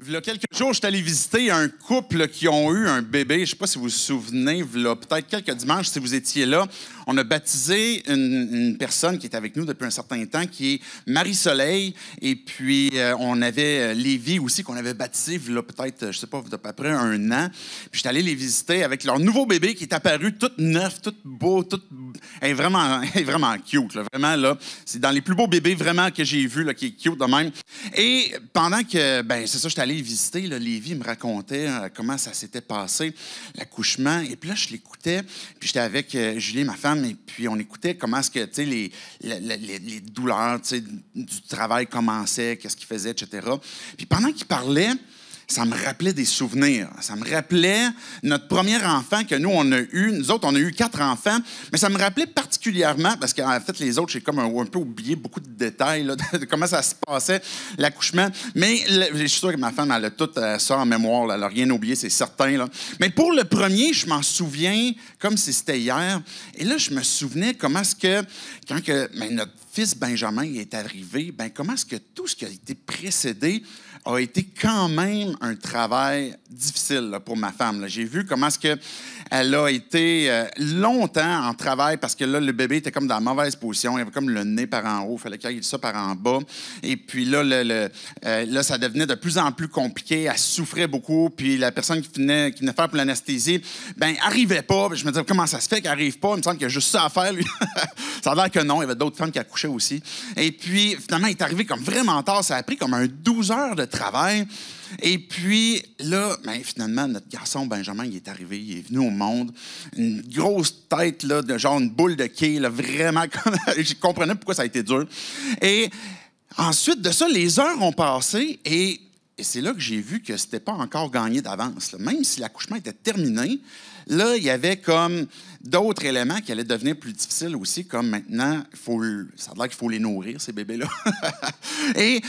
Il y a quelques jours, je suis allé visiter un couple qui ont eu un bébé. Je ne sais pas si vous vous souvenez, il y a peut-être quelques dimanches, si vous étiez là. On a baptisé une personne qui est avec nous depuis un certain temps, qui est Marie-Soleil. Et puis, on avait Lévi aussi, qu'on avait baptisé, il y a peut-être, je ne sais pas, à peu près un an. Puis, je suis allé les visiter avec leur nouveau bébé qui est apparu tout neuf, tout beau, tout... Elle est vraiment cute, là. Vraiment, là. C'est dans les plus beaux bébés, vraiment, que j'ai vus, là, qui est cute de même. Et pendant que, c'est ça, j'étais allé visiter, là, Lévi me racontait comment ça s'était passé, l'accouchement. Et puis là, je l'écoutais, puis j'étais avec Julie, ma femme, et puis on écoutait comment est-ce que, tu sais, les douleurs, tu sais, du travail commençaient, qu'est-ce qu'il faisait, etc. Puis pendant qu'il parlait, ça me rappelait des souvenirs. Ça me rappelait notre premier enfant que nous, on a eu. Nous autres, on a eu 4 enfants. Mais ça me rappelait particulièrement, parce qu'en fait, les autres, j'ai comme un peu oublié beaucoup de détails là, de comment ça se passait, l'accouchement. Mais je suis sûr que ma femme, elle a tout ça en mémoire. Là, elle n'a rien oublié, c'est certain. Là. Mais pour le premier, je m'en souviens comme si c'était hier. Et là, je me souvenais comment est-ce que, quand notre fils Benjamin est arrivé, comment est-ce que tout ce qui a été précédé a été quand même un travail difficile là, pour ma femme. Là. J'ai vu comment est-ce qu'elle a été longtemps en travail parce que là, le bébé était comme dans la mauvaise position. Il avait comme le nez par en haut. Il fallait qu'il aille ça par en bas. Et puis là, là, ça devenait de plus en plus compliqué. Elle souffrait beaucoup. Puis la personne qui venait faire pour l'anesthésie, n'arrivait pas. Puis je me disais, comment ça se fait qu'elle n'arrive pas? Il me semble qu'il y a juste ça à faire, lui. Ça a l'air que non. Il y avait d'autres femmes qui accouchaient aussi. Et puis, finalement, il est arrivé comme vraiment tard. Ça a pris comme 12 heures de travail. Et puis là, finalement, notre garçon Benjamin, il est arrivé, il est venu au monde. Une grosse tête, là, de genre une boule de quai, là, vraiment. Je comprenais pourquoi ça a été dur. Et ensuite de ça, les heures ont passé et c'est là que j'ai vu que c'était pas encore gagné d'avance. Là. Même si l'accouchement était terminé, là, il y avait comme d'autres éléments qui allaient devenir plus difficiles aussi, comme maintenant, ça a l'air qu'il faut les nourrir, ces bébés-là. et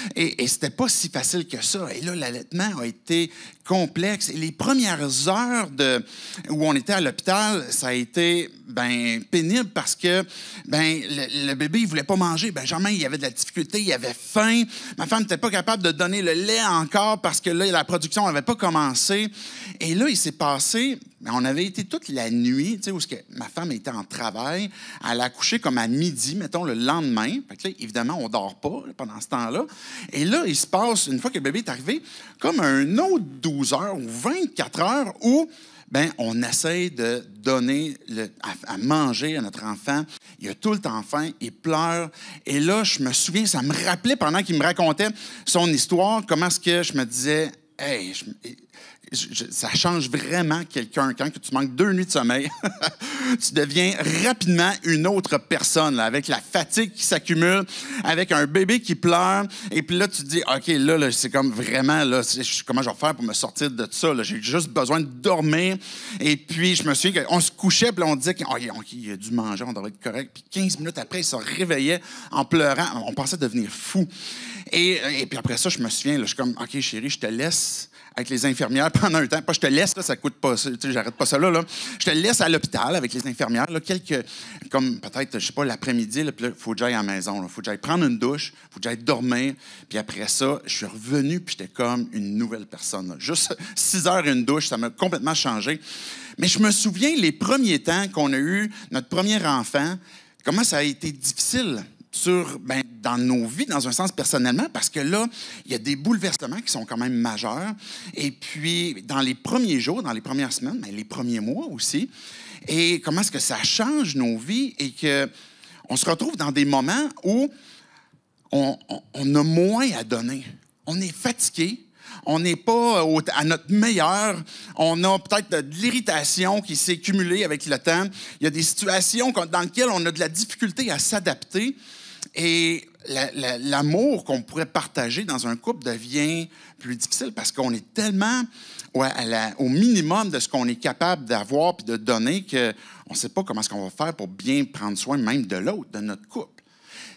c'était pas si facile que ça. Et là, l'allaitement a été complexe. Et les premières heures où on était à l'hôpital, ça a été pénible parce que le bébé, il voulait pas manger. Benjamin, il avait de la difficulté, il avait faim. Ma femme n'était pas capable de donner le lait encore parce que là, la production n'avait pas commencé. Et là, il s'est passé... on avait été toute la nuit, tu sais, où ma femme était en travail. Elle a accouché comme à midi, mettons, le lendemain. Fait que là, évidemment, on ne dort pas là, pendant ce temps-là. Et là, il se passe, une fois que le bébé est arrivé, comme un autre 12 heures ou 24 heures où on essaie de donner à manger à notre enfant. Il a tout le temps faim, il pleure. Et là, je me souviens, ça me rappelait pendant qu'il me racontait son histoire, comment est-ce que je me disais, hey, ça change vraiment quelqu'un. Quand tu manques 2 nuits de sommeil, tu deviens rapidement une autre personne, là, avec la fatigue qui s'accumule, avec un bébé qui pleure. Et puis là, tu te dis, OK, là c'est comme vraiment, là, comment je vais faire pour me sortir de ça? Là? J'ai juste besoin de dormir. Et puis, je me souviens qu'on se couchait, puis là, on disait qu'il a dû manger, on devrait être correct. Puis 15 minutes après, il se réveillait en pleurant. On pensait devenir fou. Et puis après ça, je me souviens, là, je suis comme, OK, chérie, je te laisse avec les infirmières pendant un temps. Pas je te laisse, là, ça coûte pas, tu sais, j'arrête pas ça là. Je te laisse à l'hôpital avec les infirmières, là, comme peut-être, je sais pas, l'après-midi, là, puis là, il faut que j'aille à la maison, il faut que j'aille prendre une douche, il faut que j'aille dormir. Puis après ça, je suis revenu, puis j'étais comme une nouvelle personne. Là. Juste 6 heures et une douche, ça m'a complètement changé. Mais je me souviens, les premiers temps qu'on a eu notre premier enfant, comment ça a été difficile dans nos vies, dans un sens personnellement, parce que là, il y a des bouleversements qui sont quand même majeurs. Et puis, dans les premiers jours, dans les premières semaines, les premiers mois aussi, et comment est-ce que ça change nos vies et qu'on se retrouve dans des moments où on a moins à donner. On est fatigué. On n'est pas à notre meilleur. On a peut-être de l'irritation qui s'est cumulée avec le temps. Il y a des situations dans lesquelles on a de la difficulté à s'adapter. Et l'amour qu'on pourrait partager dans un couple devient plus difficile parce qu'on est tellement au minimum de ce qu'on est capable d'avoir et de donner qu'on ne sait pas comment est-ce qu'on va faire pour bien prendre soin même de l'autre, de notre couple.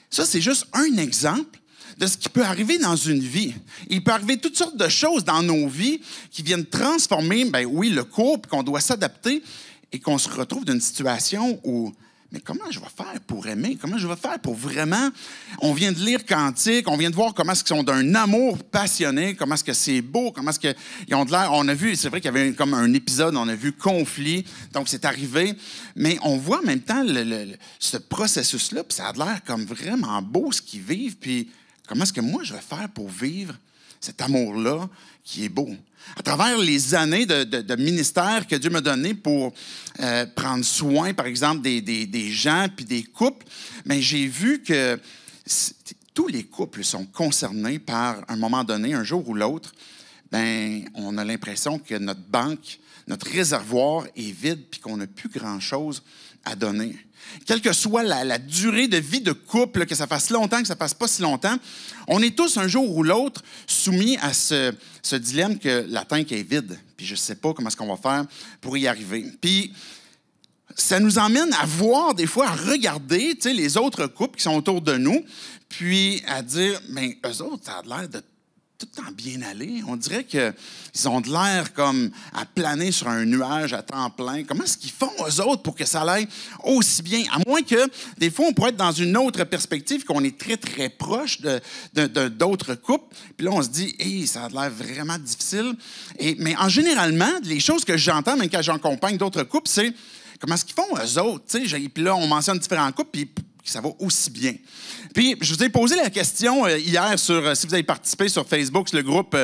Ça, c'est juste un exemple de ce qui peut arriver dans une vie. Il peut arriver toutes sortes de choses dans nos vies qui viennent transformer, le couple, qu'on doit s'adapter et qu'on se retrouve dans une situation où mais comment je vais faire pour aimer? Comment je vais faire pour vraiment... On vient de lire Cantique, on vient de voir comment est-ce qu'ils sont d'un amour passionné, comment est-ce que c'est beau, comment est-ce qu'ils ont de l'air... On a vu, c'est vrai qu'il y avait comme un épisode, on a vu conflit, donc c'est arrivé, mais on voit en même temps ce processus-là, puis ça a l'air comme vraiment beau ce qu'ils vivent, puis comment est-ce que moi je vais faire pour vivre cet amour-là qui est beau? À travers les années de ministère que Dieu m'a donné pour prendre soin, par exemple, des gens puis des couples, mais j'ai vu que tous les couples sont concernés par, à un moment donné, un jour ou l'autre, ben, on a l'impression que notre banque, notre réservoir est vide puis qu'on n'a plus grand-chose à donner. Quelle que soit la durée de vie de couple, que ça fasse longtemps, que ça fasse pas si longtemps, on est tous un jour ou l'autre soumis à ce dilemme que la tank est vide. Puis je ne sais pas comment est-ce qu'on va faire pour y arriver. Puis ça nous emmène à voir des fois, à regarder les autres couples qui sont autour de nous, puis à dire, bien, eux autres, ça a l'air de tout le temps bien aller. On dirait qu'ils ont de l'air comme à planer sur un nuage à temps plein. Comment est-ce qu'ils font, eux autres, pour que ça aille aussi bien? À moins que, des fois, on pourrait être dans une autre perspective, qu'on est très, très proche d'autres couples. Puis là, on se dit, hey, ça a l'air vraiment difficile. Mais généralement, les choses que j'entends, même quand j'accompagne d'autres couples, c'est comment est-ce qu'ils font, eux autres? Puis là, on mentionne différents couples, puis ça va aussi bien. Puis, je vous ai posé la question hier sur, si vous avez participé sur Facebook, sur le groupe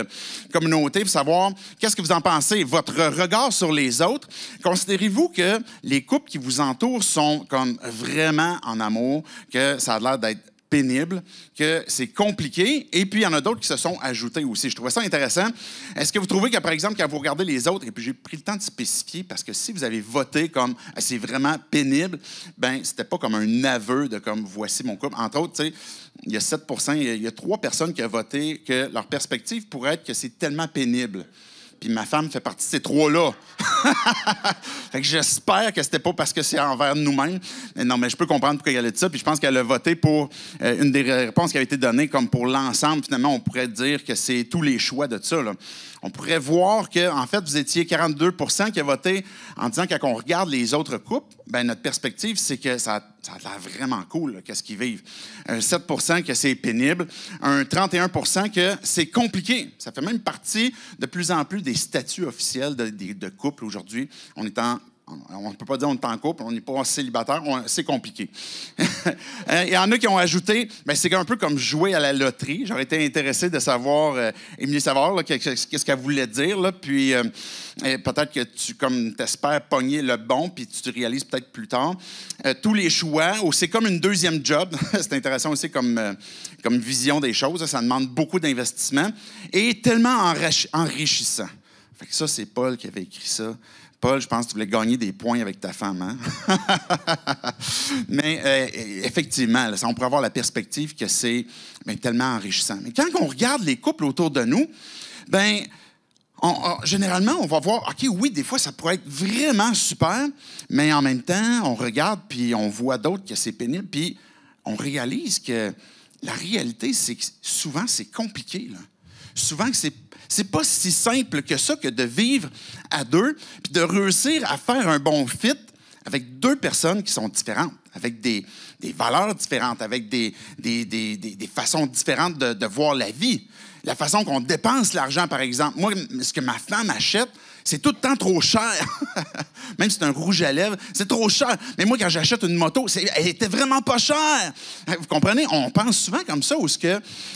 communauté, pour savoir qu'est-ce que vous en pensez, votre regard sur les autres. Considérez-vous que les couples qui vous entourent sont comme vraiment en amour, que ça a l'air d'être pénible, que c'est compliqué, et puis il y en a d'autres qui se sont ajoutés aussi. Je trouvais ça intéressant. Est-ce que vous trouvez que, par exemple, quand vous regardez les autres, et puis j'ai pris le temps de spécifier, parce que si vous avez voté comme « c'est vraiment pénible », ben c'était pas comme un aveu de comme « voici mon couple ». Entre autres, tu sais, il y a 7 il y a 3 personnes qui ont voté que leur perspective pourrait être que c'est tellement pénible. Puis ma femme fait partie de ces 3-là. Fait que j'espère que c'était pas parce que c'est envers nous-mêmes. Non, mais je peux comprendre pourquoi elle a dit ça. Puis je pense qu'elle a voté pour une des réponses qui a été donnée comme pour l'ensemble. Finalement, on pourrait dire que c'est tous les choix de ça, là. On pourrait voir que, en fait, vous étiez 42 qui a voté en disant que quand on regarde les autres couples, ben notre perspective, c'est que ça a l'air vraiment cool, qu'est-ce qu'ils vivent. Un 7 que c'est pénible. Un 31 que c'est compliqué. Ça fait même partie de plus en plus des statuts officiels de couple aujourd'hui. On ne peut pas dire qu'on est en couple, on n'est pas célibataire, c'est compliqué. Il y en a qui ont ajouté, ben c'est un peu comme jouer à la loterie. J'aurais été intéressé de savoir, Émilie Savard, qu'est-ce qu'elle voulait dire. Là, puis peut-être que tu t'espères pogner le bon, puis tu te réalises peut-être plus tard. Tous les choix, c'est comme une deuxième job. C'est intéressant aussi comme vision des choses. Ça demande beaucoup d'investissement et tellement enrichissant. Fait que ça, c'est Paul qui avait écrit ça. Paul, je pense que tu voulais gagner des points avec ta femme, hein? Mais effectivement, là, on pourrait avoir la perspective que c'est tellement enrichissant. Mais quand on regarde les couples autour de nous, ben, généralement, on va voir, OK, oui, des fois, ça pourrait être vraiment super, mais en même temps, on regarde, puis on voit d'autres que c'est pénible, puis on réalise que la réalité, c'est que souvent, c'est compliqué, là. Souvent, c'est pas si simple que ça que de vivre à deux puis de réussir à faire un bon fit avec 2 personnes qui sont différentes, avec des valeurs différentes, avec des façons différentes de voir la vie. La façon qu'on dépense l'argent, par exemple. Moi, ce que ma femme achète, c'est tout le temps trop cher. Même si c'est un rouge à lèvres, c'est trop cher. Mais moi, quand j'achète une moto, elle était vraiment pas chère. Vous comprenez? On pense souvent comme ça, où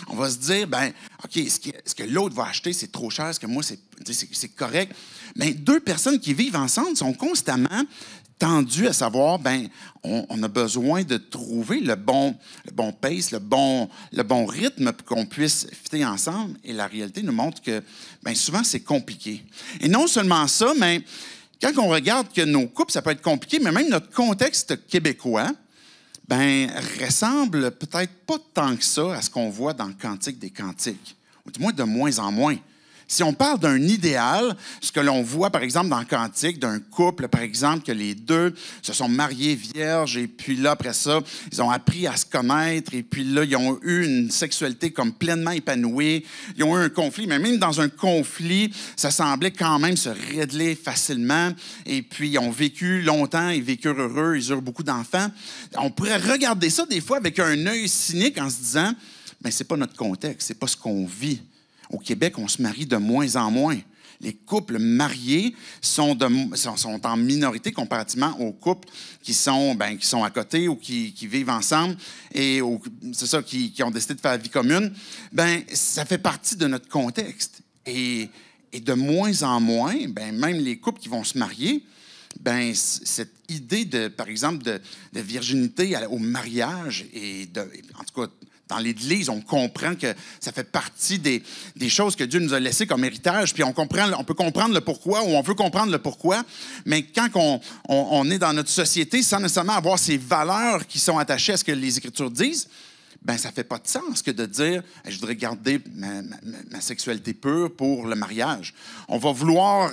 on va se dire, ben, OK, ce que l'autre va acheter, c'est trop cher. Ce que moi, c'est correct. Mais 2 personnes qui vivent ensemble sont constamment tendues à savoir, ben, on a besoin de trouver le bon pace, le bon rythme pour qu'on puisse fitter ensemble. Et la réalité nous montre que ben, souvent, c'est compliqué. Et non seulement ça, mais quand on regarde que nos couples, ça peut être compliqué, mais même notre contexte québécois, ben, ressemble peut-être pas tant que ça à ce qu'on voit dans le Cantique des Cantiques, ou du moins de moins en moins. Si on parle d'un idéal, ce que l'on voit, par exemple, dans le Cantique, d'un couple, par exemple, que les deux se sont mariés vierges, et puis là, après ça, ils ont appris à se connaître, et puis là, ils ont eu une sexualité comme pleinement épanouie, ils ont eu un conflit, mais même dans un conflit, ça semblait quand même se régler facilement, et puis ils ont vécu longtemps, ils vécurent heureux, ils eurent beaucoup d'enfants. On pourrait regarder ça des fois avec un œil cynique en se disant, mais c'est pas notre contexte, c'est pas ce qu'on vit. Au Québec, on se marie de moins en moins. Les couples mariés sont en minorité comparativement aux couples qui sont à côté ou qui vivent ensemble et c'est ça, qui ont décidé de faire la vie commune. Ça fait partie de notre contexte. Et de moins en moins, même les couples qui vont se marier, cette idée, par exemple, de virginité au mariage en tout cas, dans l'Église, on comprend que ça fait partie des choses que Dieu nous a laissées comme héritage, puis on peut comprendre le pourquoi ou on veut comprendre le pourquoi, mais quand on est dans notre société sans nécessairement avoir ces valeurs qui sont attachées à ce que les Écritures disent, ça ne fait pas de sens que de dire « je voudrais garder ma sexualité pure pour le mariage ». On va vouloir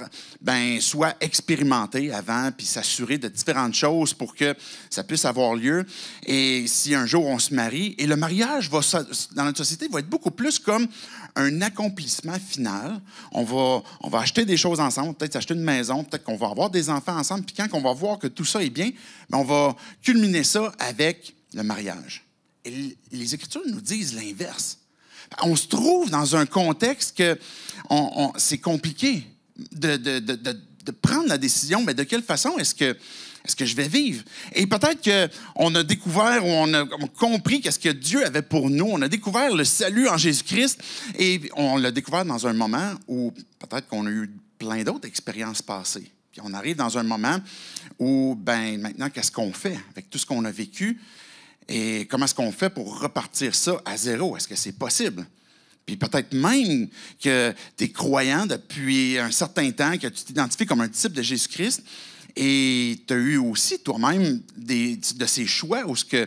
soit expérimenter avant puis s'assurer de différentes choses pour que ça puisse avoir lieu. Et si un jour on se marie, et le mariage dans notre société va être beaucoup plus comme un accomplissement final. On va acheter des choses ensemble, peut-être acheter une maison, peut-être qu'on va avoir des enfants ensemble, puis quand on va voir que tout ça est bien, on va culminer ça avec le mariage. Et les Écritures nous disent l'inverse. On se trouve dans un contexte que c'est compliqué de prendre la décision, mais de quelle façon est-ce que je vais vivre? Et peut-être qu'on a découvert ou on a compris qu'est-ce que Dieu avait pour nous. On a découvert le salut en Jésus-Christ et on l'a découvert dans un moment où peut-être qu'on a eu plein d'autres expériences passées. Puis on arrive dans un moment où, maintenant, qu'est-ce qu'on fait avec tout ce qu'on a vécu? Et comment est-ce qu'on fait pour repartir ça à zéro? Est-ce que c'est possible? Puis peut-être même que tu es croyant depuis un certain temps, que tu t'identifies comme un disciple de Jésus-Christ et tu as eu aussi toi-même de ces choix où tu te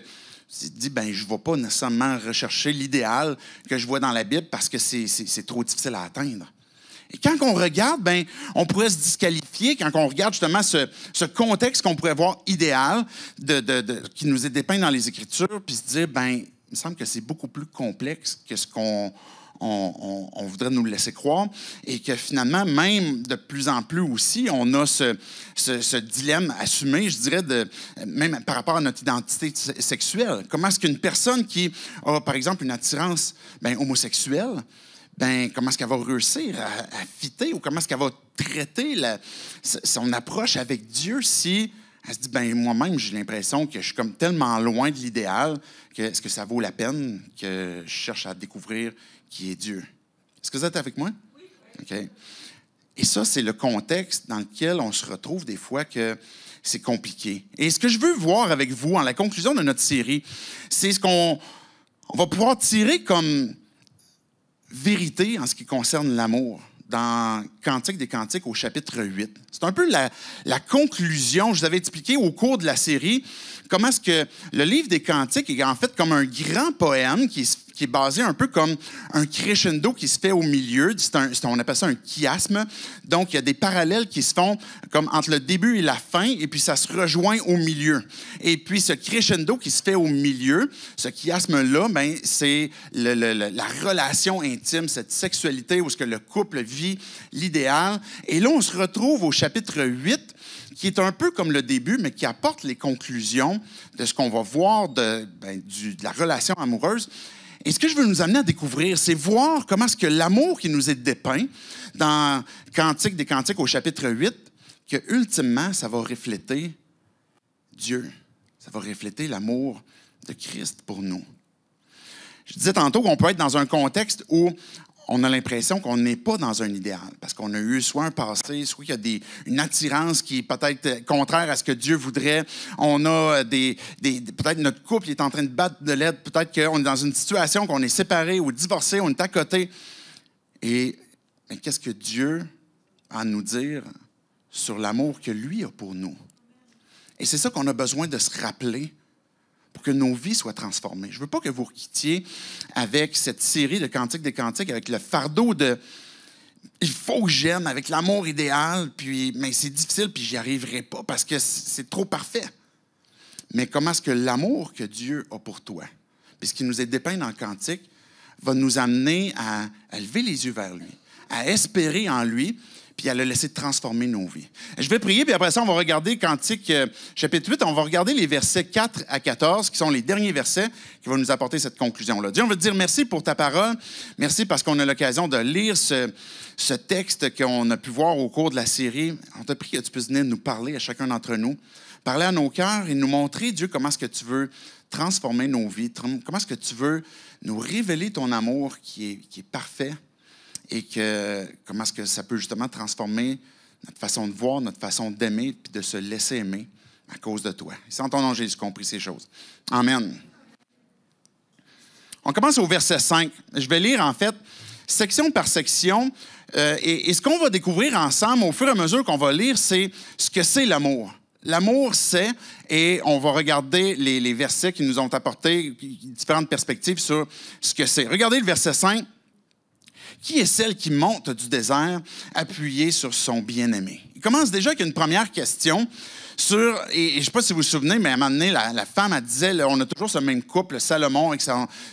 dis, je ne vais pas nécessairement rechercher l'idéal que je vois dans la Bible parce que c'est trop difficile à atteindre. Et quand on regarde, on pourrait se disqualifier quand on regarde justement ce contexte qu'on pourrait voir idéal qui nous est dépeint dans les Écritures, puis se dire, il me semble que c'est beaucoup plus complexe que ce qu'on voudrait nous laisser croire, et que finalement, même de plus en plus aussi, on a ce dilemme assumé, je dirais, même par rapport à notre identité sexuelle. Comment est-ce qu'une personne qui a, par exemple, une attirance homosexuelle, comment est-ce qu'elle va réussir à fitter ou comment est-ce qu'elle va traiter son approche avec Dieu si elle se dit, moi-même, j'ai l'impression que je suis comme tellement loin de l'idéal que est-ce que ça vaut la peine que je cherche à découvrir qui est Dieu? Est-ce que vous êtes avec moi? Oui. OK. Et ça, c'est le contexte dans lequel on se retrouve des fois que c'est compliqué. Et ce que je veux voir avec vous en la conclusion de notre série, c'est ce qu'on va pouvoir tirer comme vérité en ce qui concerne l'amour dans Cantique des Cantiques au chapitre 8. C'est un peu la conclusion. Je vous avais expliqué au cours de la série comment est-ce que le livre des Cantiques est en fait comme un grand poème qui est basé un peu comme un crescendo qui se fait au milieu. On appelle ça un chiasme. Donc, il y a des parallèles qui se font comme entre le début et la fin, et puis ça se rejoint au milieu. Et puis, ce crescendo qui se fait au milieu, ce chiasme-là, c'est la relation intime, cette sexualité où ce que le couple vit l'idéal. Et là, on se retrouve au chapitre 8, qui est un peu comme le début, mais qui apporte les conclusions de ce qu'on va voir de la relation amoureuse. Et ce que je veux nous amener à découvrir, c'est voir comment est-ce que l'amour qui nous est dépeint dans Cantique des Cantiques au chapitre 8, que ultimement, ça va refléter Dieu. Ça va refléter l'amour de Christ pour nous. Je disais tantôt qu'on peut être dans un contexte où on a l'impression qu'on n'est pas dans un idéal, parce qu'on a eu soit un passé, soit il y a une attirance qui est peut-être contraire à ce que Dieu voudrait. On a peut-être notre couple est en train de battre de l'aide, peut-être qu'on est dans une situation qu'on est séparé ou divorcé, on est à côté. Et qu'est-ce que Dieu a à nous dire sur l'amour que lui a pour nous? Et c'est ça qu'on a besoin de se rappeler pour que nos vies soient transformées. Je ne veux pas que vous quittiez avec cette série de Cantiques des Cantiques, avec le fardeau de il faut que j'aime avec l'amour idéal, mais c'est difficile, puis j'y arriverai pas parce que c'est trop parfait. Mais comment est-ce que l'amour que Dieu a pour toi, puis ce qui nous est dépeint dans le Cantique, va nous amener à lever les yeux vers lui, à espérer en lui, puis à le laisser transformer nos vies. Je vais prier, puis après ça, on va regarder Cantique chapitre 8, on va regarder les versets 4 à 14, qui sont les derniers versets qui vont nous apporter cette conclusion-là. Dieu, on veut te dire merci pour ta parole, merci parce qu'on a l'occasion de lire ce texte qu'on a pu voir au cours de la série. On te prie que tu puisses venir nous parler à chacun d'entre nous, parler à nos cœurs et nous montrer, Dieu, comment est-ce que tu veux transformer nos vies, comment est-ce que tu veux nous révéler ton amour qui est parfait, et comment est-ce que ça peut justement transformer notre façon de voir, notre façon d'aimer, puis de se laisser aimer à cause de toi. C'est en ton nom, Jésus, compris ces choses. Amen. On commence au verset 5. Je vais lire, en fait, section par section. Et ce qu'on va découvrir ensemble au fur et à mesure qu'on va lire, c'est ce que c'est l'amour. L'amour, c'est, et on va regarder les versets qui nous ont apporté différentes perspectives sur ce que c'est. Regardez le verset 5. Qui est celle qui monte du désert appuyée sur son bien-aimé? Il commence déjà avec une première question et je ne sais pas si vous vous souvenez, mais à un moment donné, la femme, elle disait, là, on a toujours ce même couple, Salomon avec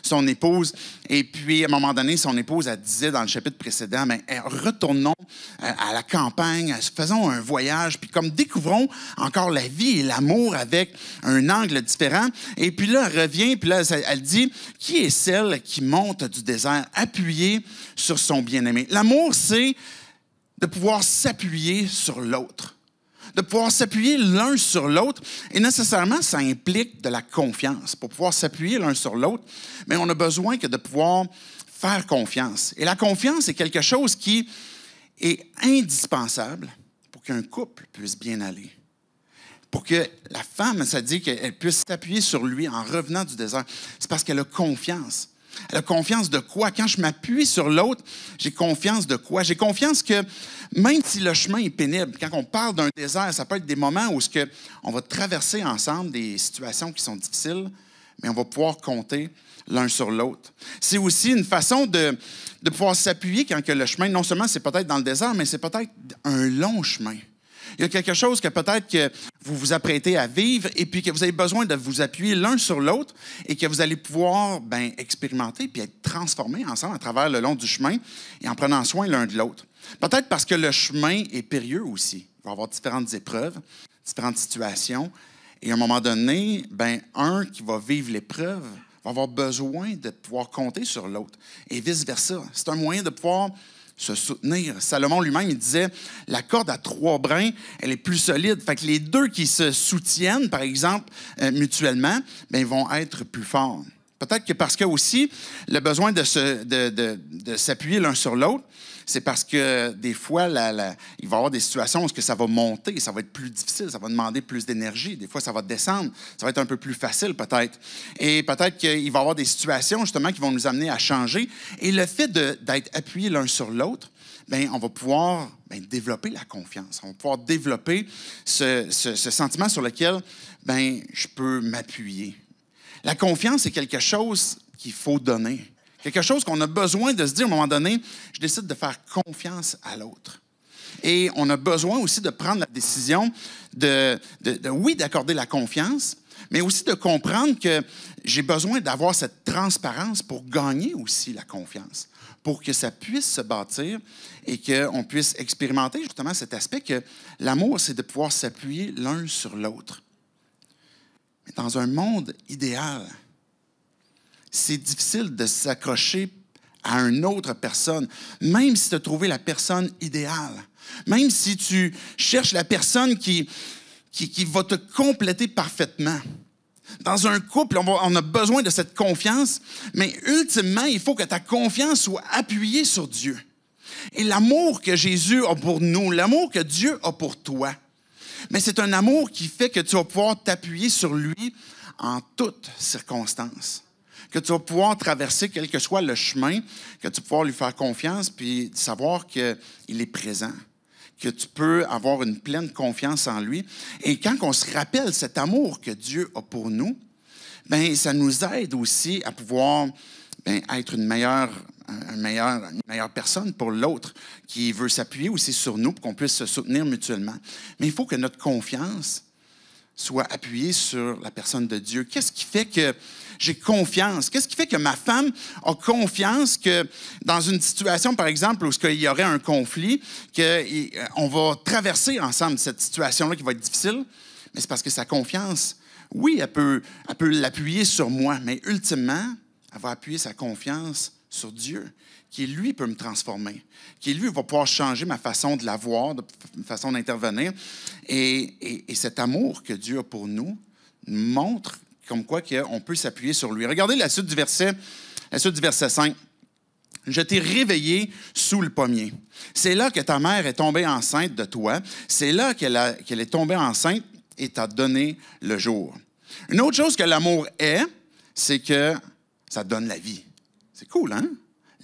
son épouse, et puis à un moment donné, son épouse, elle disait dans le chapitre précédent, mais retournons à la campagne, faisons un voyage, puis comme découvrons encore la vie et l'amour avec un angle différent. Et puis là, elle revient, puis là, elle dit, qui est celle qui monte du désert appuyée sur son bien-aimé? L'amour, c'est de pouvoir s'appuyer sur l'autre. De pouvoir s'appuyer l'un sur l'autre. Et nécessairement, ça implique de la confiance. Pour pouvoir s'appuyer l'un sur l'autre, mais on a besoin que de pouvoir faire confiance. Et la confiance est quelque chose qui est indispensable pour qu'un couple puisse bien aller. Pour que la femme, ça dit qu'elle puisse s'appuyer sur lui en revenant du désert. C'est parce qu'elle a confiance. Elle a confiance de quoi? Quand je m'appuie sur l'autre, j'ai confiance de quoi? J'ai confiance que même si le chemin est pénible, quand on parle d'un désert, ça peut être des moments où on va traverser ensemble des situations qui sont difficiles, mais on va pouvoir compter l'un sur l'autre. C'est aussi une façon de pouvoir s'appuyer quand que le chemin, non seulement c'est peut-être dans le désert, mais c'est peut-être un long chemin. Il y a quelque chose que peut-être que vous vous apprêtez à vivre et puis que vous avez besoin de vous appuyer l'un sur l'autre et que vous allez pouvoir expérimenter puis être transformés ensemble à travers le long du chemin et en prenant soin l'un de l'autre. Peut-être parce que le chemin est périlleux aussi. Il va y avoir différentes épreuves, différentes situations. Et à un moment donné, un qui va vivre l'épreuve va avoir besoin de pouvoir compter sur l'autre et vice-versa. C'est un moyen de pouvoir se soutenir. Salomon lui-même, il disait, la corde à 3 brins, elle est plus solide. Fait que les deux qui se soutiennent, par exemple, mutuellement, ils vont être plus forts. Peut-être que parce que aussi, le besoin de s'appuyer l'un sur l'autre, c'est parce que des fois, il va y avoir des situations où ça va monter, ça va être plus difficile, ça va demander plus d'énergie. Des fois, ça va descendre, ça va être un peu plus facile peut-être. Et peut-être qu'il va y avoir des situations justement qui vont nous amener à changer. Et le fait d'être appuyés l'un sur l'autre, on va pouvoir développer la confiance. On va pouvoir développer ce sentiment sur lequel je peux m'appuyer. La confiance, c'est quelque chose qu'il faut donner. Quelque chose qu'on a besoin de se dire à un moment donné, je décide de faire confiance à l'autre. Et on a besoin aussi de prendre la décision oui, d'accorder la confiance, mais aussi de comprendre que j'ai besoin d'avoir cette transparence pour gagner aussi la confiance, pour que ça puisse se bâtir et qu'on puisse expérimenter justement cet aspect que l'amour, c'est de pouvoir s'appuyer l'un sur l'autre. Mais dans un monde idéal, c'est difficile de s'accrocher à une autre personne, même si tu as trouvé la personne idéale, même si tu cherches la personne qui va te compléter parfaitement. Dans un couple, on a besoin de cette confiance, mais ultimement, il faut que ta confiance soit appuyée sur Dieu. Et l'amour que Jésus a pour nous, l'amour que Dieu a pour toi, mais c'est un amour qui fait que tu vas pouvoir t'appuyer sur lui en toutes circonstances. Que tu vas pouvoir traverser quel que soit le chemin, que tu vas pouvoir lui faire confiance puis savoir qu'il est présent, que tu peux avoir une pleine confiance en lui. Et quand on se rappelle cet amour que Dieu a pour nous, ça nous aide aussi à pouvoir être une meilleure une meilleure personne pour l'autre, qui veut s'appuyer aussi sur nous pour qu'on puisse se soutenir mutuellement. Mais il faut que notre confiance soit appuyée sur la personne de Dieu. Qu'est-ce qui fait que j'ai confiance? Qu'est-ce qui fait que ma femme a confiance que dans une situation, par exemple, où il y aurait un conflit, qu'on va traverser ensemble cette situation-là qui va être difficile? Mais c'est parce que sa confiance, oui, elle peut l'appuyer sur moi, mais ultimement, elle va appuyer sa confiance sur Dieu, qui, lui, peut me transformer, qui, lui, va pouvoir changer ma façon de la voir, ma façon d'intervenir. Et cet amour que Dieu a pour nous montre comme quoi on peut s'appuyer sur lui. Regardez la suite du verset 5. « Je t'ai réveillé sous le pommier. C'est là que ta mère est tombée enceinte de toi. C'est là qu'elle est tombée enceinte et t'a donné le jour. » Une autre chose que l'amour est, c'est que ça donne la vie. C'est cool, hein?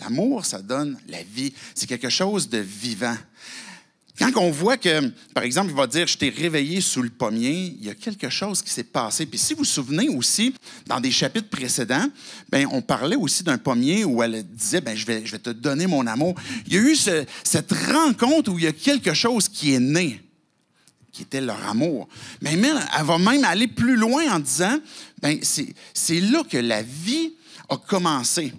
L'amour, ça donne la vie. C'est quelque chose de vivant. Quand on voit que, par exemple, il va dire « Je t'ai réveillé sous le pommier », il y a quelque chose qui s'est passé. Puis si vous vous souvenez aussi, dans des chapitres précédents, bien, on parlait aussi d'un pommier où elle disait « Je vais te donner mon amour ». Il y a eu cette rencontre où il y a quelque chose qui est né, qui était leur amour. Mais elle va même aller plus loin en disant « C'est là que la vie a commencé ».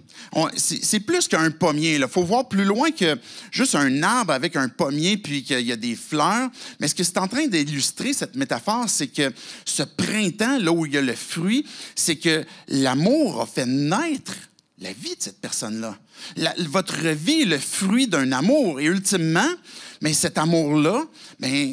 C'est plus qu'un pommier. Il faut voir plus loin que juste un arbre avec un pommier puis qu'il y a des fleurs. Mais ce que c'est en train d'illustrer, cette métaphore, c'est que ce printemps, là où il y a le fruit, c'est que l'amour a fait naître la vie de cette personne-là. Votre vie est le fruit d'un amour. Et ultimement, mais cet amour-là,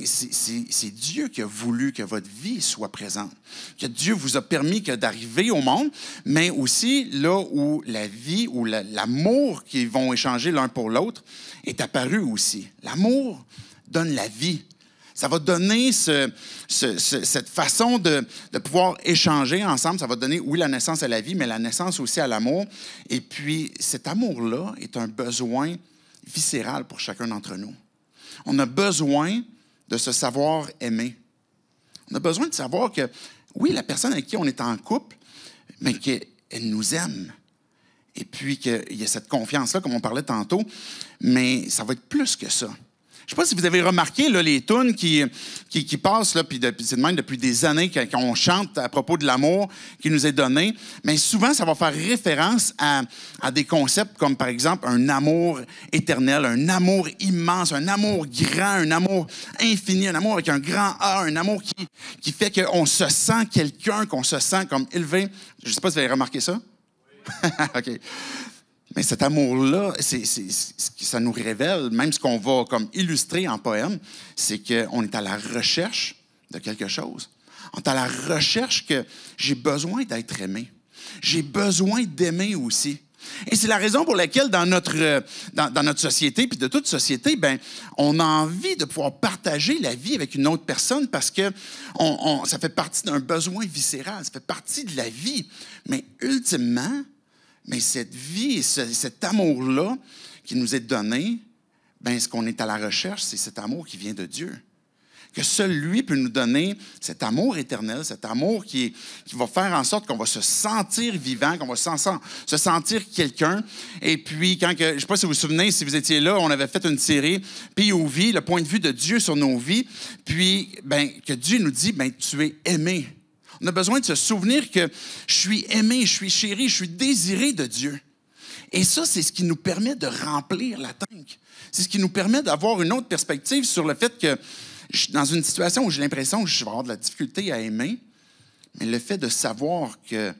c'est Dieu qui a voulu que votre vie soit présente. Que Dieu vous a permis d'arriver au monde, mais aussi là où la vie, où l'amour qu'ils vont échanger l'un pour l'autre est apparu aussi. L'amour donne la vie. Ça va donner cette façon de pouvoir échanger ensemble. Ça va donner, oui, la naissance à la vie, mais la naissance aussi à l'amour. Et puis, cet amour-là est un besoin viscéral pour chacun d'entre nous. On a besoin de se savoir aimer. On a besoin de savoir que, oui, la personne avec qui on est en couple, mais qu'elle nous aime. Et puis qu'il y a cette confiance-là, comme on parlait tantôt, mais ça va être plus que ça. Je ne sais pas si vous avez remarqué là, les tunes qui passent, là, puis c'est de même depuis des années qu'on chante à propos de l'amour qui nous est donné, mais souvent, ça va faire référence à des concepts comme, par exemple, un amour éternel, un amour immense, un amour grand, un amour infini, un amour avec un grand A, un amour qui fait qu'on se sent quelqu'un, qu'on se sent comme élevé. Je ne sais pas si vous avez remarqué ça. Oui. OK. Mais cet amour-là, ça nous révèle, même ce qu'on va comme illustrer en poème, c'est qu'on est à la recherche de quelque chose. On est à la recherche que j'ai besoin d'être aimé. J'ai besoin d'aimer aussi. Et c'est la raison pour laquelle dans notre société, puis de toute société, on a envie de pouvoir partager la vie avec une autre personne parce que ça fait partie d'un besoin viscéral, ça fait partie de la vie. Mais ultimement, mais cette vie, cet amour-là qui nous est donné, ce qu'on est à la recherche, c'est cet amour qui vient de Dieu. Que seul lui peut nous donner cet amour éternel, cet amour qui va faire en sorte qu'on va se sentir vivant, qu'on va se sentir quelqu'un. Et puis, je ne sais pas si vous vous souvenez, si vous étiez là, on avait fait une série, POV, le point de vue de Dieu sur nos vies. Puis, que Dieu nous dit, tu es aimé. On a besoin de se souvenir que je suis aimé, je suis chéri, je suis désiré de Dieu. Et ça, c'est ce qui nous permet de remplir la tank. C'est ce qui nous permet d'avoir une autre perspective sur le fait que je suis dans une situation où j'ai l'impression que je vais avoir de la difficulté à aimer, mais le fait de savoir que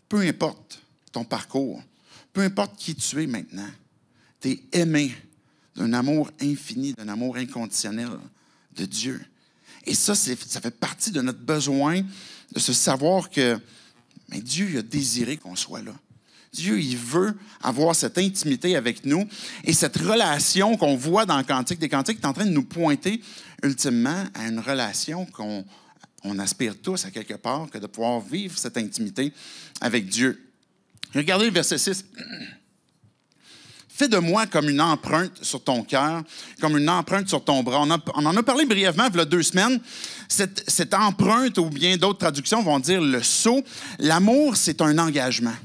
peu importe ton parcours, peu importe qui tu es maintenant, tu es aimé d'un amour infini, d'un amour inconditionnel de Dieu. Et ça fait partie de notre besoin de se savoir que Dieu il a désiré qu'on soit là. Dieu, il veut avoir cette intimité avec nous. Et cette relation qu'on voit dans le Cantique des Cantiques est en train de nous pointer ultimement à une relation qu'on aspire tous à quelque part, que de pouvoir vivre cette intimité avec Dieu. Regardez le verset 6. Fais de moi comme une empreinte sur ton cœur, comme une empreinte sur ton bras. On en a parlé brièvement il y a 2 semaines. Cette empreinte, ou bien d'autres traductions vont dire le sceau. L'amour, c'est un engagement.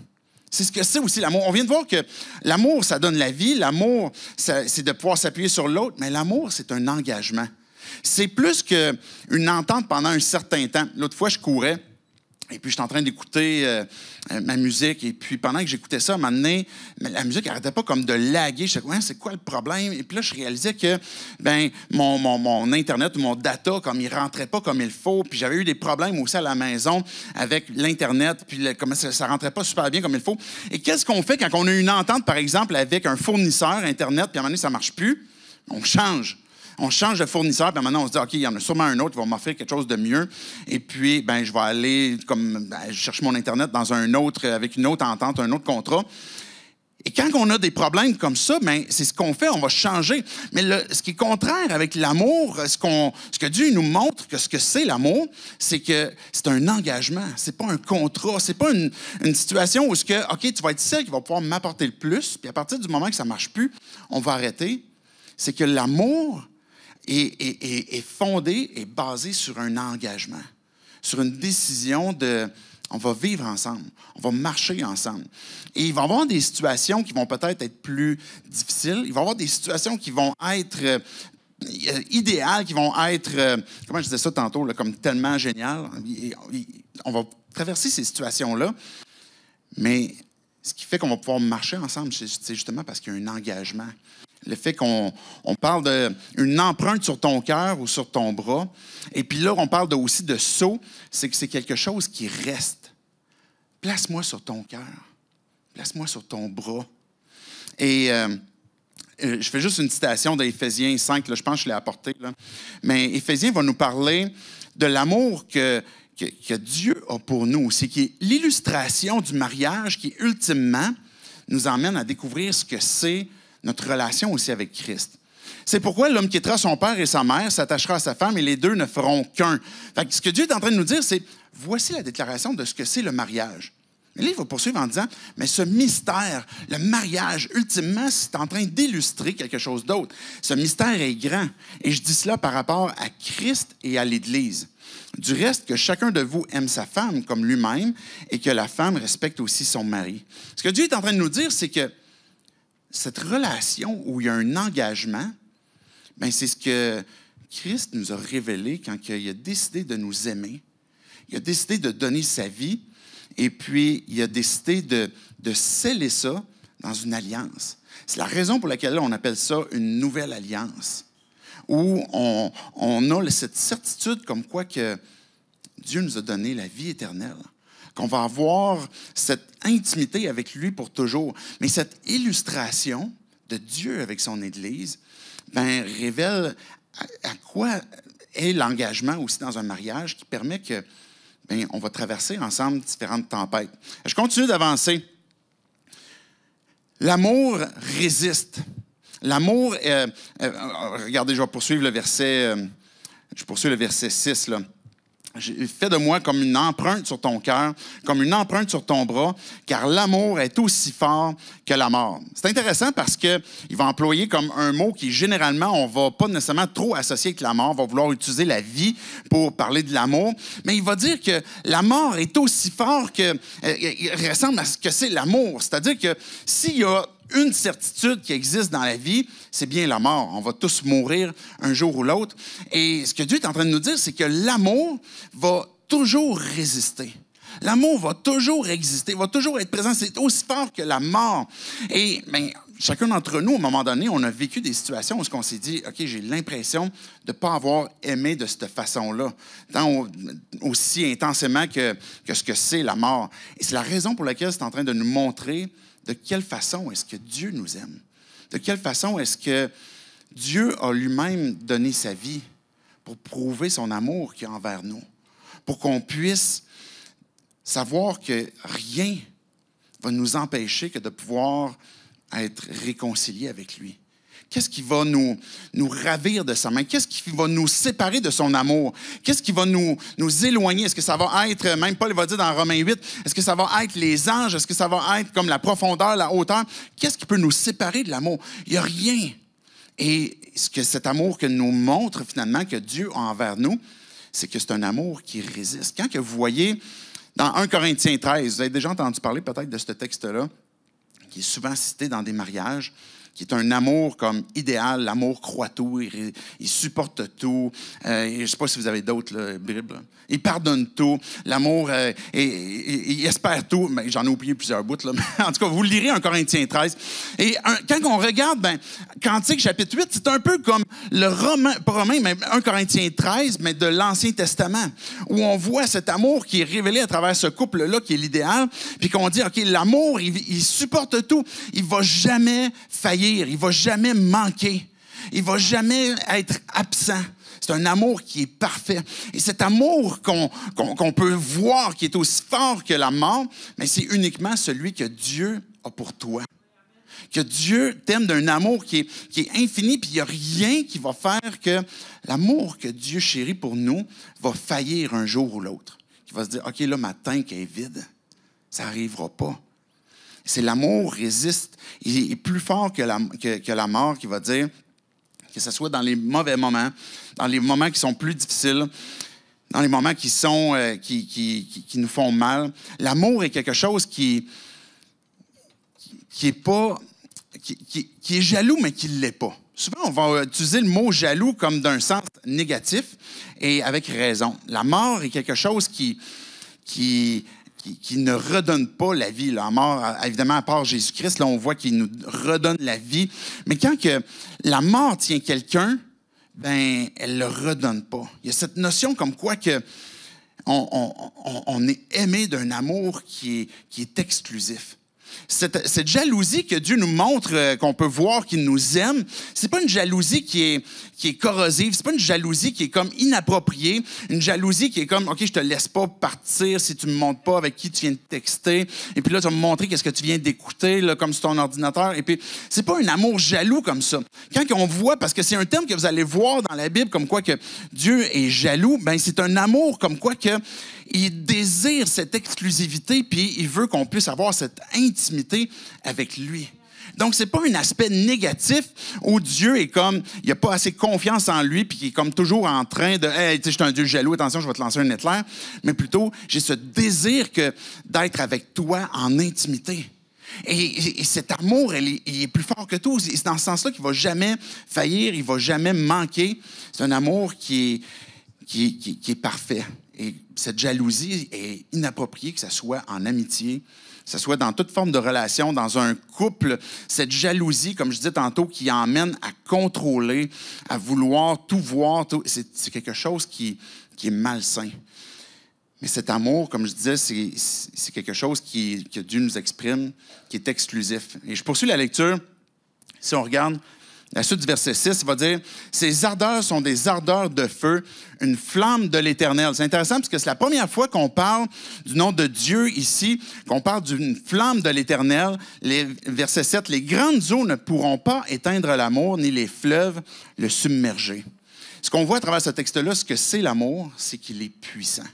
C'est ce que c'est aussi l'amour. On vient de voir que l'amour, ça donne la vie. L'amour, c'est de pouvoir s'appuyer sur l'autre. Mais l'amour, c'est un engagement. C'est plus qu'une entente pendant un certain temps. L'autre fois, je courais. Et puis, j'étais en train d'écouter ma musique. Et puis, pendant que j'écoutais ça, à un moment donné, la musique n'arrêtait pas comme de laguer. Je disais, c'est quoi le problème? Et puis là, je réalisais que mon Internet ou mon data, comme il ne rentrait pas comme il faut. Puis, j'avais eu des problèmes aussi à la maison avec l'Internet. Puis, comment ça ne rentrait pas super bien comme il faut. Et qu'est-ce qu'on fait quand on a une entente, par exemple, avec un fournisseur Internet, puis à un moment donné, ça ne marche plus? On change. On change de fournisseur, puis maintenant, on se dit, OK, il y en a sûrement un autre qui va m'offrir quelque chose de mieux. Et puis, je vais aller, je cherche mon Internet dans un autre, avec une autre entente, un autre contrat. Et quand on a des problèmes comme ça, c'est ce qu'on fait, on va changer. Mais ce qui est contraire avec l'amour, ce que Dieu nous montre, que ce que c'est l'amour, c'est que c'est un engagement, c'est pas un contrat, c'est pas une situation où OK, tu vas être celle qui va pouvoir m'apporter le plus, puis à partir du moment que ça marche plus, on va arrêter. C'est que l'amour est fondé et basé sur un engagement, sur une décision on va vivre ensemble, on va marcher ensemble. Et il va y avoir des situations qui vont peut-être être plus difficiles, il va y avoir des situations qui vont être idéales, qui vont être, comment je disais ça tantôt, là, comme tellement génial. On va traverser ces situations-là, mais ce qui fait qu'on va pouvoir marcher ensemble, c'est justement parce qu'il y a un engagement. Le fait qu'on parle d'une empreinte sur ton cœur ou sur ton bras. Et puis là, on parle aussi de sceau, c'est que c'est quelque chose qui reste. Place-moi sur ton cœur. Place-moi sur ton bras. Et je fais juste une citation d'Éphésiens 5, là, je pense que je l'ai apporté. Là. Mais Éphésiens va nous parler de l'amour que Dieu a pour nous. C'est qui est l'illustration du mariage qui, ultimement, nous emmène à découvrir ce que c'est notre relation aussi avec Christ. C'est pourquoi l'homme quittera son père et sa mère, s'attachera à sa femme et les deux ne feront qu'un. Fait que ce que Dieu est en train de nous dire, c'est voici la déclaration de ce que c'est le mariage. Mais là, il va poursuivre en disant, mais ce mystère, le mariage, ultimement, c'est en train d'illustrer quelque chose d'autre. Ce mystère est grand. Et je dis cela par rapport à Christ et à l'Église. Du reste, que chacun de vous aime sa femme comme lui-même et que la femme respecte aussi son mari. Ce que Dieu est en train de nous dire, c'est que cette relation où il y a un engagement, c'est ce que Christ nous a révélé quand il a décidé de nous aimer. Il a décidé de donner sa vie et puis il a décidé de sceller ça dans une alliance. C'est la raison pour laquelle on appelle ça une nouvelle alliance, où on a cette certitude comme quoi que Dieu nous a donné la vie éternelle, qu'on va avoir cette intimité avec lui pour toujours. Mais cette illustration de Dieu avec son Église révèle à quoi est l'engagement aussi dans un mariage qui permet que on va traverser ensemble différentes tempêtes. Je continue d'avancer. L'amour résiste. L'amour, regardez, je vais poursuivre le verset, je poursuis le verset 6, là. Fais de moi comme une empreinte sur ton cœur, comme une empreinte sur ton bras, car l'amour est aussi fort que la mort. C'est intéressant parce qu'il va employer comme un mot qui, généralement, on ne va pas nécessairement trop associer avec la mort. On va vouloir utiliser la vie pour parler de l'amour. Mais il va dire que la mort est aussi fort que, il ressemble à ce que c'est l'amour. C'est-à-dire que s'il y a une certitude qui existe dans la vie, c'est bien la mort. On va tous mourir un jour ou l'autre. Et ce que Dieu est en train de nous dire, c'est que l'amour va toujours résister. L'amour va toujours exister, va toujours être présent. C'est aussi fort que la mort. Et chacun d'entre nous, à un moment donné, on a vécu des situations où on s'est dit, OK, j'ai l'impression de ne pas avoir aimé de cette façon-là, tant aussi intensément que ce que c'est la mort. Et c'est la raison pour laquelle c'est en train de nous montrer de quelle façon est-ce que Dieu nous aime? De quelle façon est-ce que Dieu a lui-même donné sa vie pour prouver son amour qu'il y a envers nous? Pour qu'on puisse savoir que rien va nous empêcher que de pouvoir être réconciliés avec lui. Qu'est-ce qui va nous ravir de sa main? Qu'est-ce qui va nous séparer de son amour? Qu'est-ce qui va nous éloigner? Est-ce que ça va être, même Paul va dire dans Romains 8, est-ce que ça va être les anges? Est-ce que ça va être comme la profondeur, la hauteur? Qu'est-ce qui peut nous séparer de l'amour? Il n'y a rien. Et cet amour que nous montre finalement que Dieu a envers nous, c'est que c'est un amour qui résiste. Quand que vous voyez Dans 1 Corinthiens 13, vous avez déjà entendu parler peut-être de ce texte-là, qui est souvent cité dans des mariages, qui est un amour comme idéal. L'amour croit tout, il supporte tout. Je ne sais pas si vous avez d'autres Bibles. Il pardonne tout. L'amour, il espère tout. Mais j'en ai oublié plusieurs bouts. Là. Mais en tout cas, vous le lirez, 1 Corinthiens 13. Et quand on regarde Cantique chapitre 8, c'est un peu comme le roman, pas romain, mais 1 Corinthiens 13, mais de l'Ancien Testament, où on voit cet amour qui est révélé à travers ce couple-là, qui est l'idéal, puis qu'on dit, OK, l'amour, il supporte tout. Il ne va jamais faillir, il ne va jamais manquer, il ne va jamais être absent. C'est un amour qui est parfait. Et cet amour qu'on peut voir, qui est aussi fort que la mort, mais c'est uniquement celui que Dieu a pour toi. Que Dieu t'aime d'un amour qui est infini, puis il n'y a rien qui va faire que l'amour que Dieu chérit pour nous va faillir un jour ou l'autre. Qui va se dire, OK, là, ma tank est vide. Ça n'arrivera pas. C'est l'amour résiste. Il est plus fort que la mort qui va dire, que ce soit dans les mauvais moments, dans les moments qui sont plus difficiles, dans les moments qui nous font mal. L'amour est quelque chose qui est jaloux, mais qui ne l'est pas. Souvent, on va utiliser le mot jaloux comme d'un sens négatif, et avec raison. La mort est quelque chose qui ne redonne pas la vie. La mort, évidemment, à part Jésus-Christ, là, on voit qu'il nous redonne la vie. Mais quand que la mort tient quelqu'un, ben, elle ne le redonne pas. Il y a cette notion comme quoi que on est aimé d'un amour qui est exclusif. Cette jalousie que Dieu nous montre, qu'on peut voir qu'il nous aime, c'est pas une jalousie qui est corrosive, c'est pas une jalousie qui est comme inappropriée, une jalousie qui est comme, OK, je te laisse pas partir si tu me montres pas avec qui tu viens de texter, et puis là, tu vas me montrer qu'est-ce que tu viens d'écouter, là, comme sur ton ordinateur, et puis c'est pas un amour jaloux comme ça. Quand on voit, parce que c'est un terme que vous allez voir dans la Bible, comme quoi que Dieu est jaloux, ben c'est un amour comme quoi que il désire cette exclusivité, puis il veut qu'on puisse avoir cette intimité avec lui. Donc, ce n'est pas un aspect négatif où Dieu est comme, il n'a pas assez confiance en lui, puis qu'il est comme toujours en train de, hey, tu sais, je suis un Dieu jaloux, attention, je vais te lancer un éclair. Mais plutôt, j'ai ce désir d'être avec toi en intimité. Et cet amour, il est plus fort que tout. C'est dans ce sens-là qu'il ne va jamais faillir, il ne va jamais manquer. C'est un amour qui est parfait. Et cette jalousie est inappropriée, que ce soit en amitié, que ce soit dans toute forme de relation, dans un couple. Cette jalousie, comme je disais tantôt, qui emmène à contrôler, à vouloir tout voir, c'est quelque chose qui est malsain. Mais cet amour, comme je disais, c'est quelque chose que Dieu nous exprime, qui est exclusif. Et je poursuis la lecture. Si on regarde la suite du verset 6, il va dire « Ces ardeurs sont des ardeurs de feu, une flamme de l'Éternel. » C'est intéressant parce que c'est la première fois qu'on parle du nom de Dieu ici, qu'on parle d'une flamme de l'Éternel. Verset 7, « Les grandes eaux ne pourront pas éteindre l'amour, ni les fleuves le submerger. » Ce qu'on voit à travers ce texte-là, ce que c'est l'amour, c'est qu'il est puissant.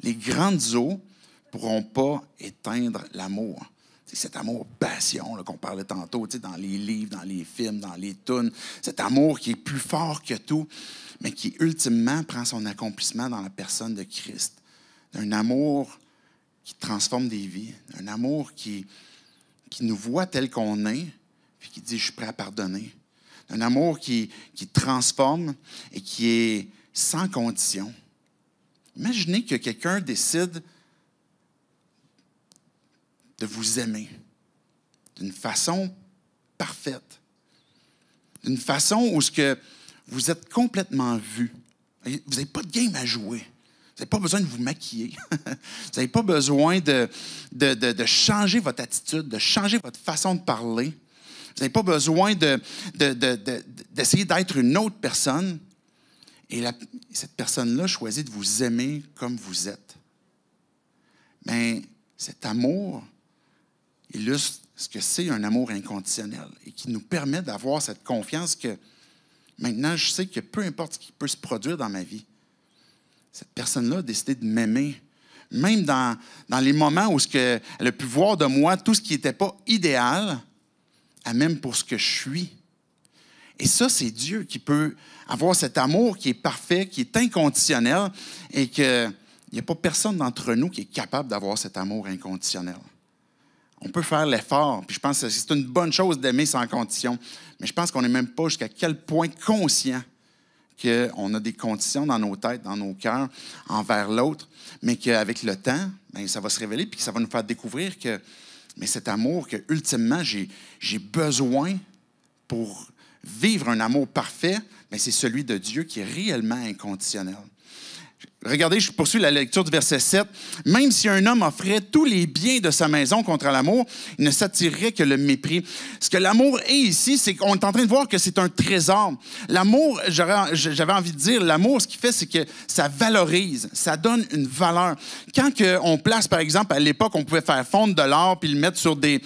Les grandes eaux ne pourront pas éteindre l'amour. C'est cet amour passion là, qu'on parlait tantôt, dans les livres, dans les films, dans les tunes. Cet amour qui est plus fort que tout, mais qui ultimement prend son accomplissement dans la personne de Christ. Un amour qui transforme des vies. Un amour qui nous voit tel qu'on est, puis qui dit « je suis prêt à pardonner ». Un amour qui transforme et qui est sans condition. Imaginez que quelqu'un décide de vous aimer d'une façon parfaite, d'une façon où vous êtes complètement vu. Vous n'avez pas de game à jouer. Vous n'avez pas besoin de vous maquiller. Vous n'avez pas besoin de changer votre attitude, de changer votre façon de parler. Vous n'avez pas besoin d'essayer d'être une autre personne. Et cette personne-là choisit de vous aimer comme vous êtes. Mais cet amour illustre ce que c'est un amour inconditionnel et qui nous permet d'avoir cette confiance que maintenant, je sais que peu importe ce qui peut se produire dans ma vie, cette personne-là a décidé de m'aimer. Même dans les moments où elle a pu voir de moi tout ce qui n'était pas idéal, elle m'aime pour ce que je suis. Et ça, c'est Dieu qui peut avoir cet amour qui est parfait, qui est inconditionnel et que il n'y a pas personne d'entre nous qui est capable d'avoir cet amour inconditionnel. On peut faire l'effort, puis je pense que c'est une bonne chose d'aimer sans condition, mais je pense qu'on n'est même pas jusqu'à quel point conscient qu'on a des conditions dans nos têtes, dans nos cœurs, envers l'autre, mais qu'avec le temps, bien, ça va se révéler, puis que ça va nous faire découvrir que mais cet amour que, ultimement, j'ai besoin pour vivre un amour parfait, bien, c'est celui de Dieu qui est réellement inconditionnel. Regardez, je poursuis la lecture du verset 7. « Même si un homme offrait tous les biens de sa maison contre l'amour, il ne s'attirerait que le mépris. » Ce que l'amour est ici, c'est qu'on est en train de voir que c'est un trésor. L'amour, j'avais envie de dire, l'amour, ce qu'il fait, c'est que ça valorise, ça donne une valeur. Quand on place, par exemple, à l'époque, on pouvait faire fondre de l'or puis le mettre sur des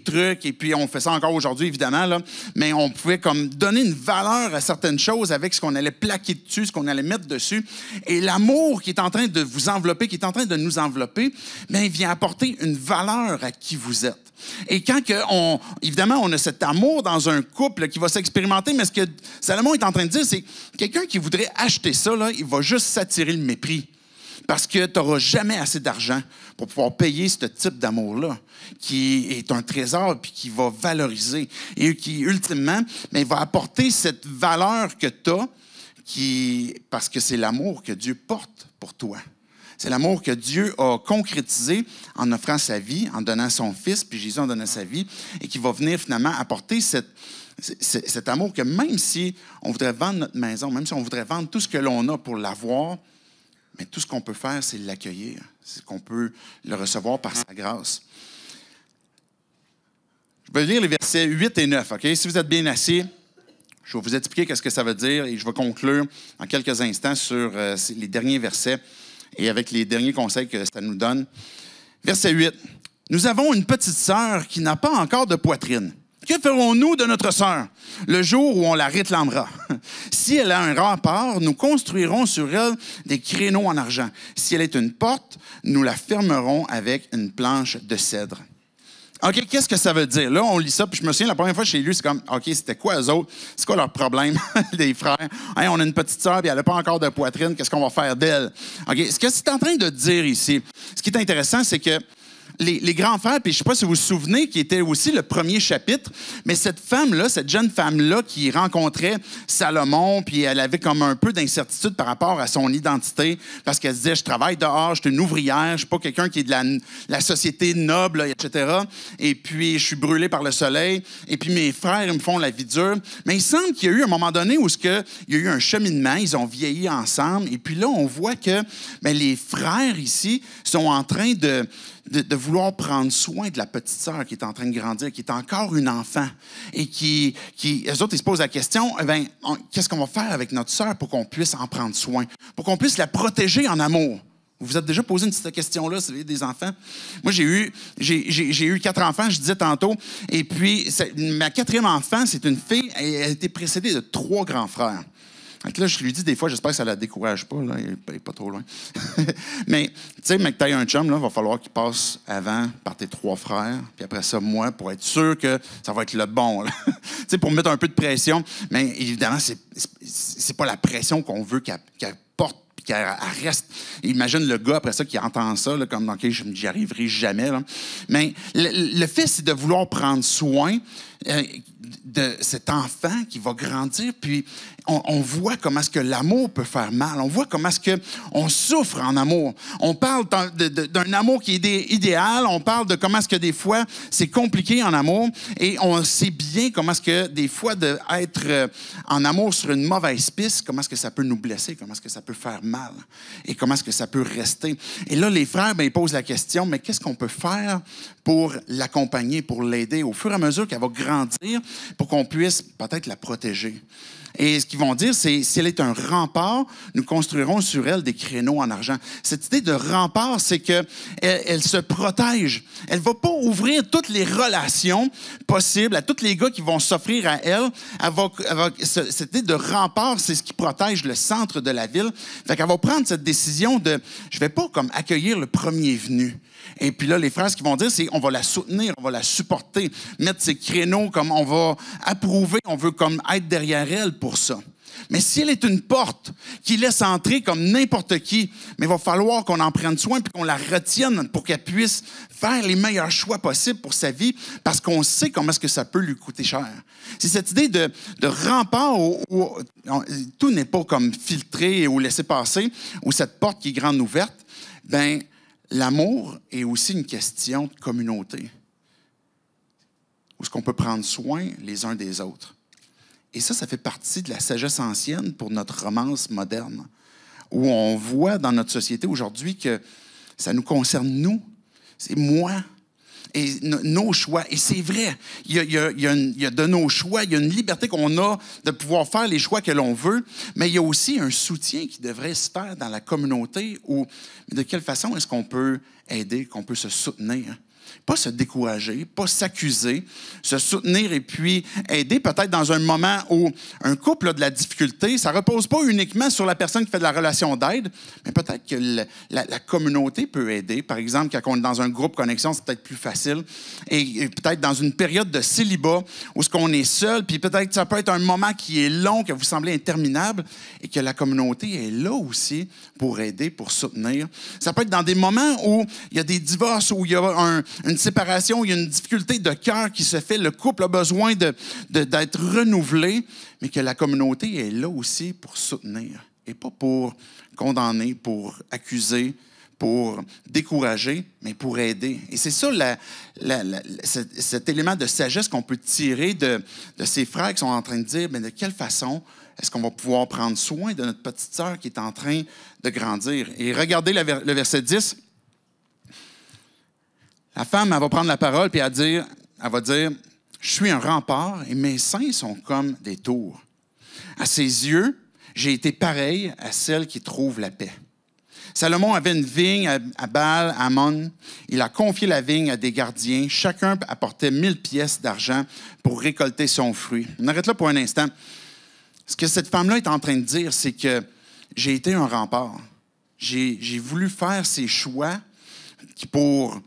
trucs, et puis on fait ça encore aujourd'hui, évidemment, là, mais on pouvait comme donner une valeur à certaines choses avec ce qu'on allait plaquer dessus, ce qu'on allait mettre dessus. Et l'amour qui est en train de vous envelopper, qui est en train de nous envelopper, bien, il vient apporter une valeur à qui vous êtes. Et quand évidemment, on a cet amour dans un couple qui va s'expérimenter, mais ce que Salomon est en train de dire, c'est quelqu'un qui voudrait acheter ça, là, il va juste s'attirer le mépris. Parce que tu n'auras jamais assez d'argent pour pouvoir payer ce type d'amour-là, qui est un trésor puis qui va valoriser et qui, ultimement, bien, va apporter cette valeur que tu as, parce que c'est l'amour que Dieu porte pour toi. C'est l'amour que Dieu a concrétisé en offrant sa vie, en donnant son Fils, puis Jésus en donnant sa vie, et qui va venir finalement apporter cet amour que même si on voudrait vendre notre maison, même si on voudrait vendre tout ce que l'on a pour l'avoir, mais tout ce qu'on peut faire, c'est l'accueillir. C'est qu'on peut le recevoir par sa grâce. Je vais lire les versets 8 et 9, OK? Si vous êtes bien assis, je vais vous expliquer ce que ça veut dire et je vais conclure en quelques instants sur les derniers versets et avec les derniers conseils que ça nous donne. Verset 8. « Nous avons une petite sœur qui n'a pas encore de poitrine. Que ferons-nous de notre sœur le jour où on la réclamera? Si elle a un rempart, nous construirons sur elle des créneaux en argent. Si elle est une porte, nous la fermerons avec une planche de cèdre. » OK, qu'est-ce que ça veut dire? Là, on lit ça, puis je me souviens, la première fois chez lui, c'est comme, OK, c'était quoi eux autres? C'est quoi leur problème, des frères? Hey, on a une petite sœur, puis elle n'a pas encore de poitrine, qu'est-ce qu'on va faire d'elle? OK, ce que c'est en train de dire ici, ce qui est intéressant, c'est que les grands frères, puis je ne sais pas si vous vous souvenez, qui était aussi le premier chapitre, mais cette femme-là, cette jeune femme-là qui rencontrait Salomon, puis elle avait comme un peu d'incertitude par rapport à son identité, parce qu'elle se disait, je travaille dehors, je suis une ouvrière, je ne suis pas quelqu'un qui est de la société noble, etc. Et puis, je suis brûlée par le soleil, et puis mes frères, ils me font la vie dure. Mais il semble qu'il y a eu un moment donné où il y a eu un cheminement, ils ont vieilli ensemble, et puis là, on voit que bien, les frères ici sont en train de vouloir prendre soin de la petite sœur qui est en train de grandir, qui est encore une enfant. Et eux autres, ils se posent la question, qu'est-ce qu'on va faire avec notre sœur pour qu'on puisse en prendre soin, pour qu'on puisse la protéger en amour? Vous vous êtes déjà posé une petite question-là, si vous avez des enfants? Moi, j'ai eu 4 enfants, je disais tantôt, et puis ma 4e enfant, c'est une fille, elle a été précédée de 3 grands frères. Donc là, je lui dis des fois, j'espère que ça ne la décourage pas, là, il n'est pas trop loin. Mais, tu sais, mais que tu aies un chum, il va falloir qu'il passe avant par tes 3 frères, puis après ça, moi, pour être sûr que ça va être le bon. Tu sais, pour mettre un peu de pression. Mais évidemment, c'est pas la pression qu'on veut qu'elle porte, puis qu'elle reste. Imagine le gars, après ça, qui entend ça, là, comme, OK, j'y arriverai jamais. Là. Mais le fait, c'est de vouloir prendre soin de cet enfant qui va grandir, puis on voit comment est-ce que l'amour peut faire mal. On voit comment est-ce qu'on souffre en amour. On parle d'un amour qui est idéal. On parle de comment est-ce que des fois, c'est compliqué en amour. Et on sait bien comment est-ce que des fois, d'être en amour sur une mauvaise piste, comment est-ce que ça peut nous blesser, comment est-ce que ça peut faire mal et comment est-ce que ça peut rester. Et là, les frères, bien, ils posent la question, mais qu'est-ce qu'on peut faire pour l'accompagner, pour l'aider au fur et à mesure qu'elle va grandir, pour qu'on puisse peut-être la protéger. Et ce qu'ils vont dire, c'est si elle est un rempart, nous construirons sur elle des créneaux en argent. Cette idée de rempart, c'est qu'elle se protège. Elle ne va pas ouvrir toutes les relations possibles à tous les gars qui vont s'offrir à elle. Cette idée de rempart, c'est ce qui protège le centre de la ville. Fait qu'elle va prendre cette décision de, je ne vais pas comme accueillir le premier venu. Et puis là, les frères, ce qu'ils vont dire, c'est on va la soutenir, on va la supporter, mettre ses créneaux comme on va approuver, on veut comme être derrière elle pour ça. Mais si elle est une porte qui laisse entrer comme n'importe qui, mais il va falloir qu'on en prenne soin et qu'on la retienne pour qu'elle puisse faire les meilleurs choix possibles pour sa vie parce qu'on sait comment est-ce que ça peut lui coûter cher. C'est cette idée de rempart où tout n'est pas comme filtré ou laissé passer, ou cette porte qui est grande ouverte. Bien, l'amour est aussi une question de communauté, où est-ce qu'on peut prendre soin les uns des autres. Et ça fait partie de la sagesse ancienne pour notre romance moderne, où on voit dans notre société aujourd'hui que ça nous concerne nous, c'est moi et nos choix. Et c'est vrai, il y a de nos choix, il y a une liberté qu'on a de pouvoir faire les choix que l'on veut, mais il y a aussi un soutien qui devrait se faire dans la communauté. Mais de quelle façon est-ce qu'on peut aider, qu'on peut se soutenir? Pas se décourager, pas s'accuser, se soutenir et puis aider peut-être dans un moment où un couple a de la difficulté. Ça ne repose pas uniquement sur la personne qui fait de la relation d'aide, mais peut-être que la communauté peut aider. Par exemple, quand on est dans un groupe connexion, c'est peut-être plus facile. Et peut-être dans une période de célibat où on est seul, puis peut-être que ça peut être un moment qui est long, que vous semblez interminable, et que la communauté est là aussi pour aider, pour soutenir. Ça peut être dans des moments où il y a des divorces, où il y a une séparation, il y a une difficulté de cœur qui se fait, le couple a besoin d'être renouvelé, mais que la communauté est là aussi pour soutenir et pas pour condamner, pour accuser, pour décourager, mais pour aider. Et c'est ça cet élément de sagesse qu'on peut tirer de ces frères qui sont en train de dire, bien, de quelle façon est-ce qu'on va pouvoir prendre soin de notre petite sœur qui est en train de grandir. Et regardez le verset 10. La femme, elle va prendre la parole et elle va dire, « Je suis un rempart et mes seins sont comme des tours. À ses yeux, j'ai été pareil à celle qui trouve la paix. » Salomon avait une vigne à Baal-Hamon. Il a confié la vigne à des gardiens. Chacun apportait 1000 pièces d'argent pour récolter son fruit. On arrête là pour un instant. Ce que cette femme-là est en train de dire, c'est que j'ai été un rempart. J'ai voulu faire ces choix pour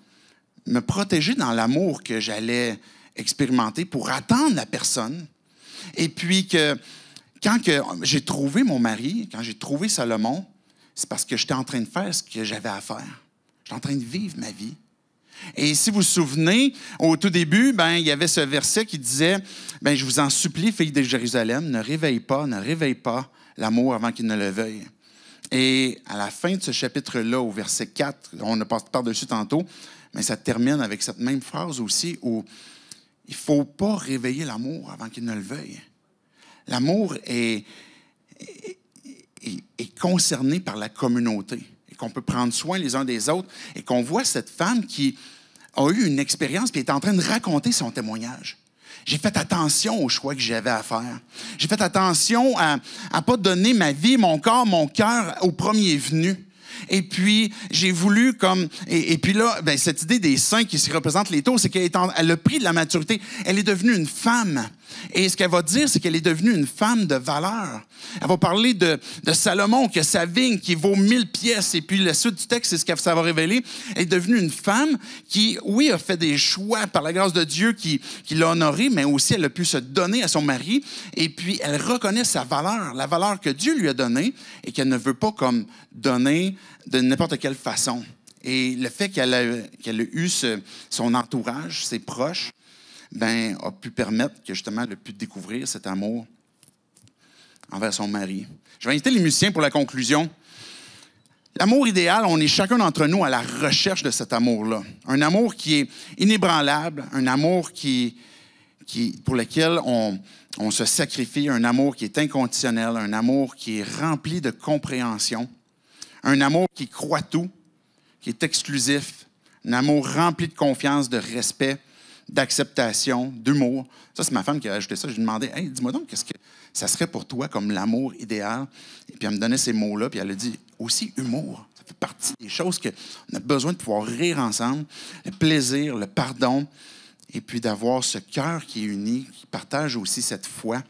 me protéger dans l'amour que j'allais expérimenter, pour attendre la personne. Et puis quand j'ai trouvé mon mari, quand j'ai trouvé Salomon, c'est parce que j'étais en train de faire ce que j'avais à faire. J'étais en train de vivre ma vie. Et si vous vous souvenez, au tout début, il y avait ce verset qui disait, « Je vous en supplie, filles de Jérusalem, ne réveille pas l'amour avant qu'il ne le veuille. » Et à la fin de ce chapitre-là, au verset 4, on a passé par-dessus tantôt, mais ça termine avec cette même phrase aussi où il ne faut pas réveiller l'amour avant qu'il ne le veuille. L'amour est concerné par la communauté et qu'on peut prendre soin les uns des autres et qu'on voit cette femme qui a eu une expérience et est en train de raconter son témoignage. J'ai fait attention aux choix que j'avais à faire. J'ai fait attention à ne pas donner ma vie, mon corps, mon cœur au premier venu. Et puis, j'ai voulu comme... Et puis là, cette idée des seins qui se représentent les taureaux, c'est qu'elle a pris de la maturité. Elle est devenue une femme. Et ce qu'elle va dire, c'est qu'elle est devenue une femme de valeur. Elle va parler de Salomon, qui a sa vigne qui vaut 1000 pièces. Et puis, la suite du texte, c'est ce que ça va révéler. Elle est devenue une femme qui, oui, a fait des choix par la grâce de Dieu qui l'a honorée, mais aussi elle a pu se donner à son mari. Et puis, elle reconnaît sa valeur, la valeur que Dieu lui a donnée et qu'elle ne veut pas comme donner de n'importe quelle façon. Et le fait qu'elle a eu son entourage, ses proches, a pu permettre que justement elle a pu découvrir cet amour envers son mari. Je vais inviter les musiciens pour la conclusion. L'amour idéal, on est chacun d'entre nous à la recherche de cet amour-là. Un amour qui est inébranlable, un amour pour lequel on se sacrifie, un amour qui est inconditionnel, un amour qui est rempli de compréhension, un amour qui croit tout, qui est exclusif, un amour rempli de confiance, de respect, d'acceptation, d'humour. Ça, c'est ma femme qui a ajouté ça. Je lui demandais, « Hey, dis-moi donc, qu'est-ce que ça serait pour toi comme l'amour idéal? » Et puis, elle me donnait ces mots-là, puis elle a dit, aussi humour. Ça fait partie des choses qu'on a besoin de pouvoir rire ensemble, le plaisir, le pardon, et puis d'avoir ce cœur qui est uni, qui partage aussi cette foi.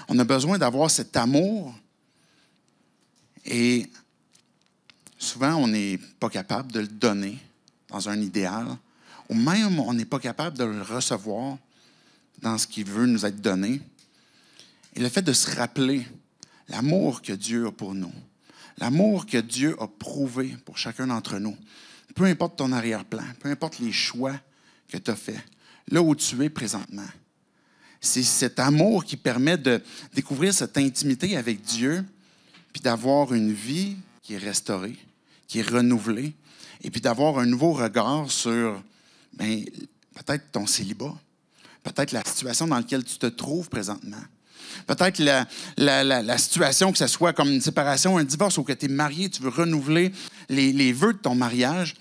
On a besoin d'avoir cet amour. Et souvent, on n'est pas capable de le donner dans un idéal, ou même on n'est pas capable de le recevoir dans ce qui veut nous être donné. Et le fait de se rappeler l'amour que Dieu a pour nous, l'amour que Dieu a prouvé pour chacun d'entre nous. Peu importe ton arrière-plan, peu importe les choix que tu as faits, là où tu es présentement. C'est cet amour qui permet de découvrir cette intimité avec Dieu, puis d'avoir une vie qui est restaurée, qui est renouvelée, et puis d'avoir un nouveau regard sur peut-être ton célibat, peut-être la situation dans laquelle tu te trouves présentement, peut-être la situation, que ce soit comme une séparation, un divorce, ou que tu es marié, tu veux renouveler les vœux de ton mariage,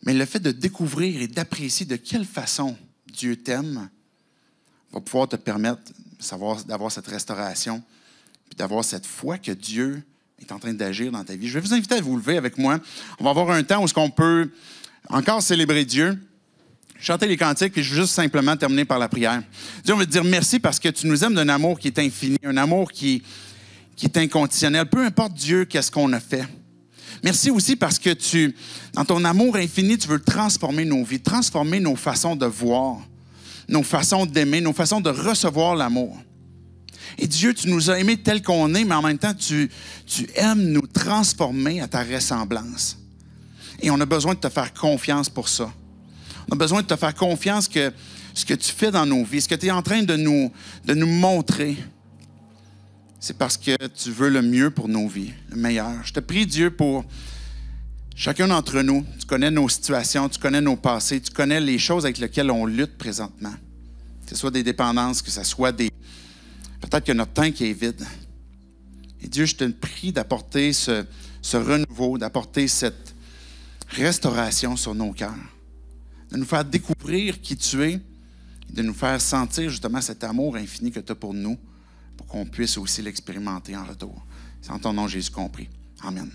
mais le fait de découvrir et d'apprécier de quelle façon Dieu t'aime va pouvoir te permettre d'avoir cette restauration, puis d'avoir cette foi que Dieu est en train d'agir dans ta vie. Je vais vous inviter à vous lever avec moi. On va avoir un temps où on peut encore célébrer Dieu, chanter les cantiques, puis je vais juste simplement terminer par la prière. Dieu, on veut te dire merci parce que tu nous aimes d'un amour qui est infini, un amour qui est inconditionnel. Peu importe Dieu, qu'est-ce qu'on a fait. Merci aussi parce que dans ton amour infini, tu veux transformer nos vies, transformer nos façons de voir, nos façons d'aimer, nos façons de recevoir l'amour. Et Dieu, tu nous as aimés tels qu'on est, mais en même temps, tu aimes nous transformer à ta ressemblance. Et on a besoin de te faire confiance pour ça. On a besoin de te faire confiance que ce que tu fais dans nos vies, ce que tu es en train de nous montrer, c'est parce que tu veux le mieux pour nos vies, le meilleur. Je te prie, Dieu, pour chacun d'entre nous. Tu connais nos situations, tu connais nos passés, tu connais les choses avec lesquelles on lutte présentement. Que ce soit des dépendances, que ce soit peut-être que notre temps qui est vide. Et Dieu, je te prie d'apporter ce renouveau, d'apporter cette restauration sur nos cœurs, de nous faire découvrir qui tu es, et de nous faire sentir justement cet amour infini que tu as pour nous, pour qu'on puisse aussi l'expérimenter en retour. C'est en ton nom, Jésus, compris. Amen.